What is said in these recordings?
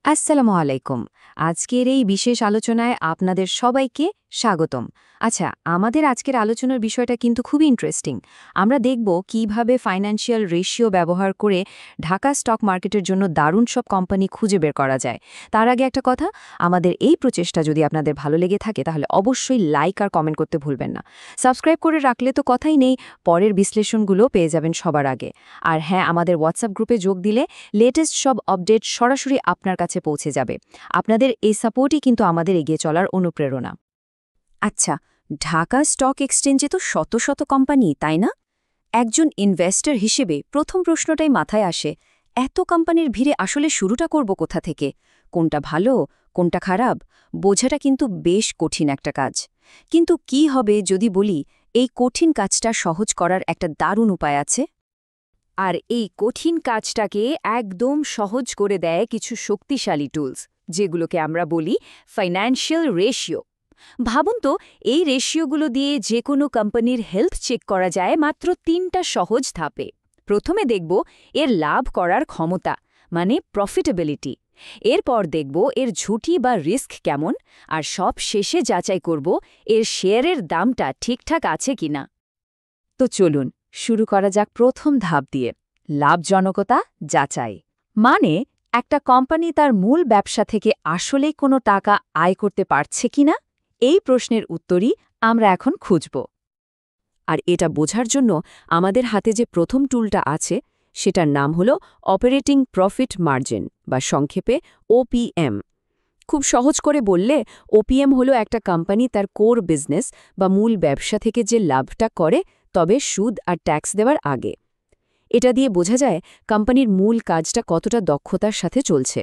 আসসালামু আলাইকুম। আজকের এই বিশেষ আলোচনায় আপনাদের সবাইকে স্বাগতম। আচ্ছা, আমাদের আজকের আলোচনার বিষয়টা কিন্তু খুবই ইন্টারেস্টিং। আমরা দেখব কিভাবে ফাইন্যান্সিয়াল রেশিও ব্যবহার করে ঢাকা স্টক মার্কেটের জন্য দারুণ সব কোম্পানি খুঁজে বের করা যায়। তার আগে একটা কথা, আমাদের এই প্রচেষ্টা যদি আপনাদের ভালো লেগে থাকে তাহলে অবশ্যই লাইক আর কমেন্ট করতে ভুলবেন না। সাবস্ক্রাইব করে রাখলে তো কথাই নেই, পরের বিশ্লেষণগুলো পেয়ে যাবেন সবার আগে। আর হ্যাঁ, আমাদের হোয়াটসঅ্যাপ গ্রুপে যোগ দিলে লেটেস্ট সব আপডেট সরাসরি আপনার কাছে পৌঁছে যাবে। আপনাদের এই সাপোর্টই কিন্তু আমাদের এগিয়ে চলার অনুপ্রেরণা। আচ্ছা, ঢাকা স্টক এক্সচেঞ্জে তো শত শত কোম্পানি, তাই না? একজন ইনভেস্টর হিসেবে প্রথম প্রশ্নটাই মাথায় আসে, এত কোম্পানির ভিড়ে আসলে শুরুটা করব কোথা থেকে? কোনটা ভালো, কোনটা খারাপ বোঝাটা কিন্তু বেশ কঠিন একটা কাজ। কিন্তু কি হবে যদি বলি এই কঠিন কাজটা সহজ করার একটা দারুণ উপায় আছে? আর এই কঠিন কাজটাকে একদম সহজ করে দেয় কিছু শক্তিশালী টুলস, যেগুলোকে আমরা বলি ফাইন্যান্সিয়াল রেশিও। ভাবুন তো, এই রেশিওগুলো দিয়ে যে কোনো কোম্পানির হেলথ চেক করা যায় মাত্র ৩টা সহজ ধাপে। প্রথমে দেখব এর লাভ করার ক্ষমতা, মানে প্রফিটেবিলিটি। এরপর দেখব এর ঝুঁকি বা রিস্ক কেমন, আর সব শেষে যাচাই করব এর শেয়ারের দামটা ঠিকঠাক আছে কিনা। তো চলুন শুরু করা যাক প্রথম ধাপ দিয়ে, লাভজনকতা যাচাই। মানে একটা কোম্পানি তার মূল ব্যবসা থেকে আসলেই কোনো টাকা আয় করতে পারছে কিনা, এই প্রশ্নের উত্তরই আমরা এখন খুঁজব। আর এটা বোঝার জন্য আমাদের হাতে যে প্রথম টুলটা আছে সেটার নাম হল অপারেটিং প্রফিট মার্জিন, বা সংক্ষেপে ওপিএম। খুব সহজ করে বললে ওপিএম হলো একটা কোম্পানি তার কোর বিজনেস বা মূল ব্যবসা থেকে যে লাভটা করে, তবে সুদ আর ট্যাক্স দেওয়ার আগে। এটা দিয়ে বোঝা যায় কোম্পানির মূল কাজটা কতটা দক্ষতার সাথে চলছে।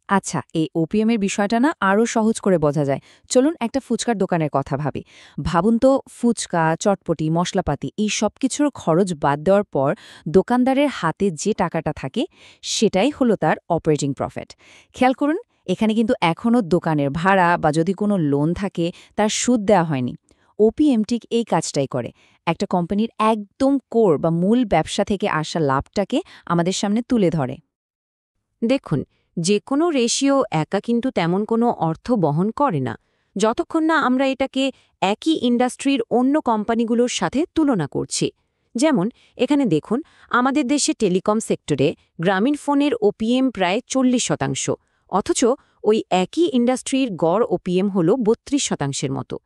আচ্ছা, এই ওপিএমের বিষয়টা না আরও সহজ করে বোঝা যায়। চলুন একটা ফুচকার দোকানের কথা ভাবি। ভাবুন তো, ফুচকা, চটপটি, মশলাপাতি এই সব কিছুর খরচ বাদ দেওয়ার পর দোকানদারের হাতে যে টাকাটা থাকে সেটাই হলো তার অপারেটিং প্রফিট। খেয়াল করুন, এখানে কিন্তু এখনও দোকানের ভাড়া বা যদি কোনো লোন থাকে তার সুদ দেওয়া হয়নি। ওপিএম ঠিক এই কাজটাই করে, একটা কোম্পানির একদম কোর বা মূল ব্যবসা থেকে আসা লাভটাকে আমাদের সামনে তুলে ধরে। দেখুন, যে কোনো রেশিও একা কিন্তু তেমন কোনো অর্থ বহন করে না, যতক্ষণ না আমরা এটাকে একই ইন্ডাস্ট্রির অন্য কোম্পানিগুলোর সাথে তুলনা করছি। যেমন এখানে দেখুন, আমাদের দেশে টেলিকম সেক্টরে গ্রামীণ ফোনের ওপিএম প্রায় 40%, অথচ ওই একই ইন্ডাস্ট্রির গড় ওপিএম হল 32%-এর মতো।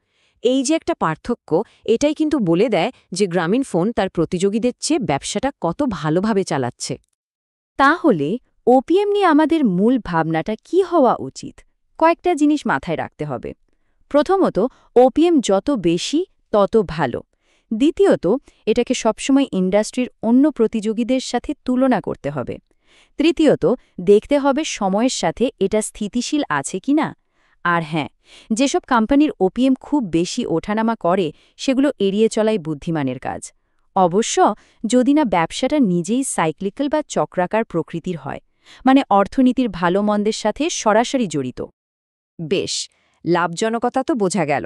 এই যে একটা পার্থক্য, এটাই কিন্তু বলে দেয় যে গ্রামীণ ফোন তার প্রতিযোগীদের চেয়ে ব্যবসাটা কত ভালোভাবে চালাচ্ছে। তাহলে ওপিএম নিয়ে আমাদের মূল ভাবনাটা কি হওয়া উচিত? কয়েকটা জিনিস মাথায় রাখতে হবে। প্রথমত, ওপিএম যত বেশি তত ভালো। দ্বিতীয়ত, এটাকে সবসময় ইন্ডাস্ট্রির অন্য প্রতিযোগীদের সাথে তুলনা করতে হবে। তৃতীয়ত, দেখতে হবে সময়ের সাথে এটা স্থিতিশীল আছে কিনা। আর হ্যাঁ, যেসব কোম্পানির ওপিএম খুব বেশি ওঠানামা করে সেগুলো এড়িয়ে চলাই বুদ্ধিমানের কাজ। অবশ্য যদি না ব্যবসাটা নিজেই সাইক্লিক্যাল বা চক্রাকার প্রকৃতির হয়, মানে অর্থনীতির ভালো মন্দের সাথে সরাসরি জড়িত। বেশ, লাভজনকতা তো বোঝা গেল।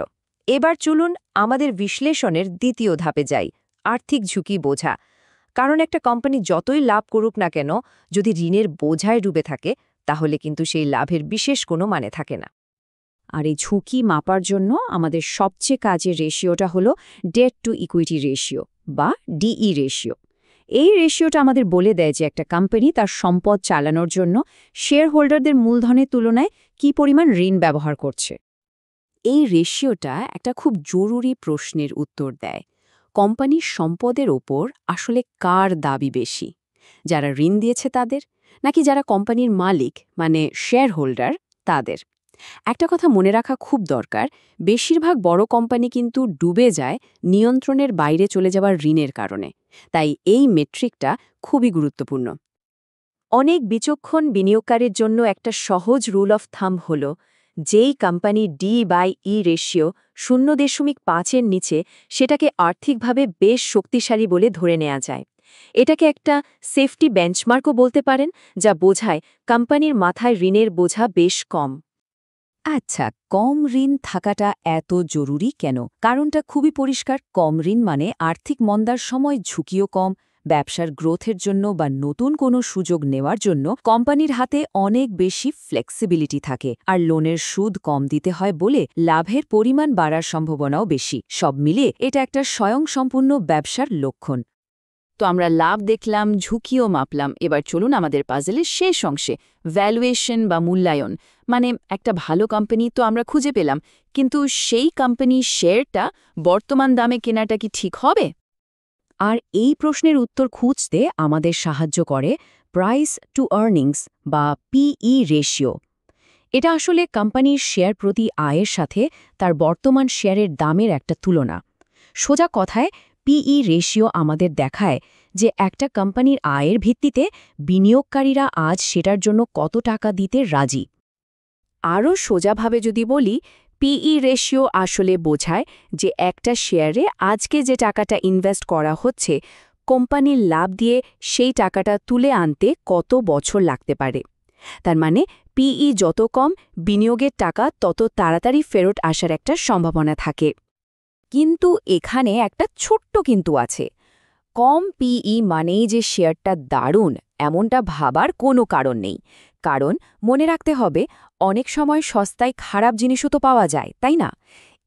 এবার চলুন আমাদের বিশ্লেষণের দ্বিতীয় ধাপে যাই, আর্থিক ঝুঁকি বোঝা। কারণ একটা কোম্পানি যতই লাভ করুক না কেন, যদি ঋণের বোঝায় ডুবে থাকে তাহলে কিন্তু সেই লাভের বিশেষ কোনো মানে থাকে না। আর এই ঝুঁকি মাপার জন্য আমাদের সবচেয়ে কাজের রেশিওটা হলো ডেট টু ইকুইটি রেশিও, বা ডিই রেশিও। এই রেশিওটা আমাদের বলে দেয় যে একটা কোম্পানি তার সম্পদ চালানোর জন্য শেয়ার হোল্ডারদের মূলধনের তুলনায় কী পরিমাণ ঋণ ব্যবহার করছে। এই রেশিওটা একটা খুব জরুরি প্রশ্নের উত্তর দেয়, কোম্পানির সম্পদের ওপর আসলে কার দাবি বেশি, যারা ঋণ দিয়েছে তাদের, নাকি যারা কোম্পানির মালিক মানে শেয়ার হোল্ডার তাদের। একটা কথা মনে রাখা খুব দরকার, বেশিরভাগ বড় কোম্পানি কিন্তু ডুবে যায় নিয়ন্ত্রণের বাইরে চলে যাওয়ার ঋণের কারণে। তাই এই মেট্রিকটা খুবই গুরুত্বপূর্ণ। অনেক বিচক্ষণ বিনিয়োগকারীর জন্য একটা সহজ রুল অফ থাম্ব হল, যেই কোম্পানি ডি/ই রেশিও 0.5-এর নিচে, সেটাকে আর্থিকভাবে বেশ শক্তিশালী বলে ধরে নেওয়া যায়। এটাকে একটা সেফটি বেঞ্চমার্কও বলতে পারেন, যা বোঝায় কোম্পানির মাথায় ঋণের বোঝা বেশ কম। আচ্ছা, কম ঋণ থাকাটা এত জরুরি কেন? কারণটা খুবই পরিষ্কার, কম ঋণ মানে আর্থিক মন্দার সময় ঝুঁকিও কম, ব্যবসার গ্রোথের জন্য বা নতুন কোনো সুযোগ নেওয়ার জন্য কোম্পানির হাতে অনেক বেশি ফ্লেক্সিবিলিটি থাকে, আর লোনের সুদ কম দিতে হয় বলে লাভের পরিমাণ বাড়ার সম্ভাবনাও বেশি। সব মিলিয়ে এটা একটা স্বয়ংসম্পূর্ণ ব্যবসার লক্ষণ। তো আমরা লাভ দেখলাম, ঝুঁকিও মাপলাম। এবার চলুন আমাদের পাজেলের শেষ অংশে, ভ্যালুয়েশন বা মূল্যায়ন। মানে একটা ভালো কোম্পানি তো আমরা খুঁজে পেলাম, কিন্তু সেই কোম্পানির শেয়ারটা বর্তমান দামে কেনাটা কি ঠিক হবে? আর এই প্রশ্নের উত্তর খুঁজতে আমাদের সাহায্য করে প্রাইস টু আর্নিংস বা পিই রেশিও। এটা আসলে কোম্পানির শেয়ার প্রতি আয়ের সাথে তার বর্তমান শেয়ারের দামের একটা তুলনা। সোজা কথায় পিই রেশিও আমাদের দেখায় যে একটা কোম্পানির আয়ের ভিত্তিতে বিনিয়োগকারীরা আজ সেটার জন্য কত টাকা দিতে রাজি। আরও সোজাভাবে যদি বলি, পিই রেশিও আসলে বোঝায় যে একটা শেয়ারে আজকে যে টাকাটা ইনভেস্ট করা হচ্ছে, কোম্পানির লাভ দিয়ে সেই টাকাটা তুলে আনতে কত বছর লাগতে পারে। তার মানে পিই যত কম, বিনিয়োগের টাকা তত তাড়াতাড়ি ফেরত আসার একটা সম্ভাবনা থাকে। কিন্তু এখানে একটা ছোট্ট কিন্তু আছে। কম পিই মানেই যে শেয়ারটা দারুণ এমনটা ভাবার কোনো কারণ নেই। কারণ মনে রাখতে হবে, অনেক সময় সস্তায় খারাপ জিনিসও তো পাওয়া যায়, তাই না?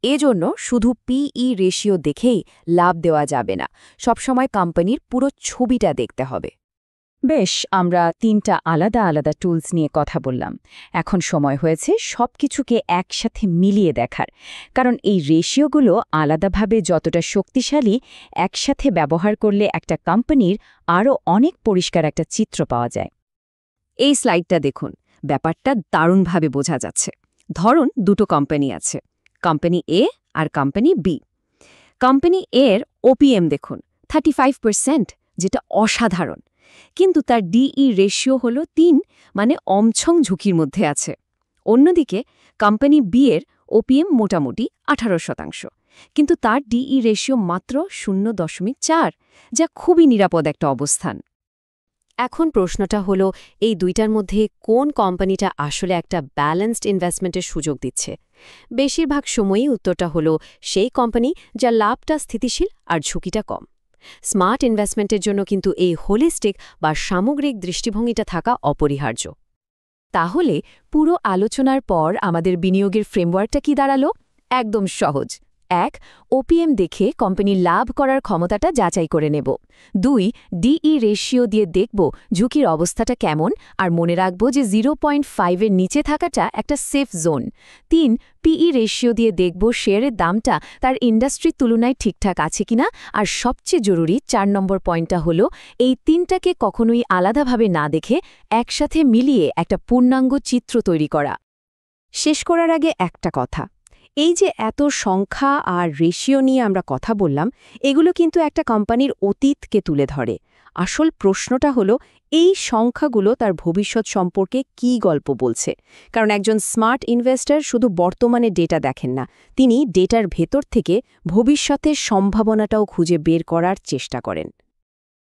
এজন্য শুধু পিই রেশিও দেখেই লাভ দেওয়া যাবে না, সবসময় কোম্পানির পুরো ছবিটা দেখতে হবে। বেশ, আমরা ৩টা আলাদা আলাদা টুলস নিয়ে কথা বললাম। এখন সময় হয়েছে সবকিছুকে একসাথে মিলিয়ে দেখার, কারণ এই রেশিওগুলো আলাদাভাবে যতটা শক্তিশালী, একসাথে ব্যবহার করলে একটা কোম্পানির আরও অনেক পরিষ্কার একটা চিত্র পাওয়া যায়। এই স্লাইডটা দেখুন, ব্যাপারটা দারুণভাবে বোঝা যাচ্ছে। ধরুন দুটো কোম্পানি আছে, কোম্পানি এ আর কোম্পানি বি। কোম্পানি এর ওপিএম দেখুন 35%, যেটা অসাধারণ। কিন্তু তার ডিই রেশিও হল ৩, মানে অমছং ঝুঁকির মধ্যে আছে। অন্যদিকে কোম্পানি বি এর ওপিএম মোটামুটি 18%, কিন্তু তার ডিই রেশিও মাত্র 0.4, যা খুবই নিরাপদ একটা অবস্থান। এখন প্রশ্নটা হলো, এই দুইটার মধ্যে কোন কোম্পানিটা আসলে একটা ব্যালেন্সড ইনভেস্টমেন্টের সুযোগ দিচ্ছে? বেশিরভাগ সময়ই উত্তরটা হলো সেই কোম্পানি যার লাভটা স্থিতিশীল আর ঝুঁকিটা কম। স্মার্ট ইনভেস্টমেন্টের জন্য কিন্তু এই হোলিস্টিক বা সামগ্রিক দৃষ্টিভঙ্গিটা থাকা অপরিহার্য। তাহলে পুরো আলোচনার পর আমাদের বিনিয়োগের ফ্রেমওয়ার্কটা কি দাঁড়ালো? একদম সহজ। ১. ওপিএম দেখে কোম্পানির লাভ করার ক্ষমতাটা যাচাই করে নেব। ২. ডিই রেশিও দিয়ে দেখব ঝুঁকির অবস্থাটা কেমন, আর মনে রাখব যে 0.5-এর নিচে থাকাটা একটা সেফ জোন। ৩. পিই রেশিও দিয়ে দেখব শেয়ারের দামটা তার ইন্ডাস্ট্রির তুলনায় ঠিকঠাক আছে কিনা। আর সবচেয়ে জরুরি ৪ নম্বর পয়েন্টটা হলো, এই তিনটাকে কখনোই আলাদাভাবে না দেখে একসাথে মিলিয়ে একটা পূর্ণাঙ্গ চিত্র তৈরি করা। শেষ করার আগে একটা কথা, এই যে এত সংখ্যা আর রেশিও নিয়ে আমরা কথা বললাম, এগুলো কিন্তু একটা কোম্পানির অতীতকে তুলে ধরে। আসল প্রশ্নটা হলো, এই সংখ্যাগুলো তার ভবিষ্যৎ সম্পর্কে কী গল্প বলছে? কারণ একজন স্মার্ট ইনভেস্টর শুধু বর্তমানে ডেটা দেখেন না, তিনি ডেটার ভেতর থেকে ভবিষ্যতের সম্ভাবনাটাও খুঁজে বের করার চেষ্টা করেন।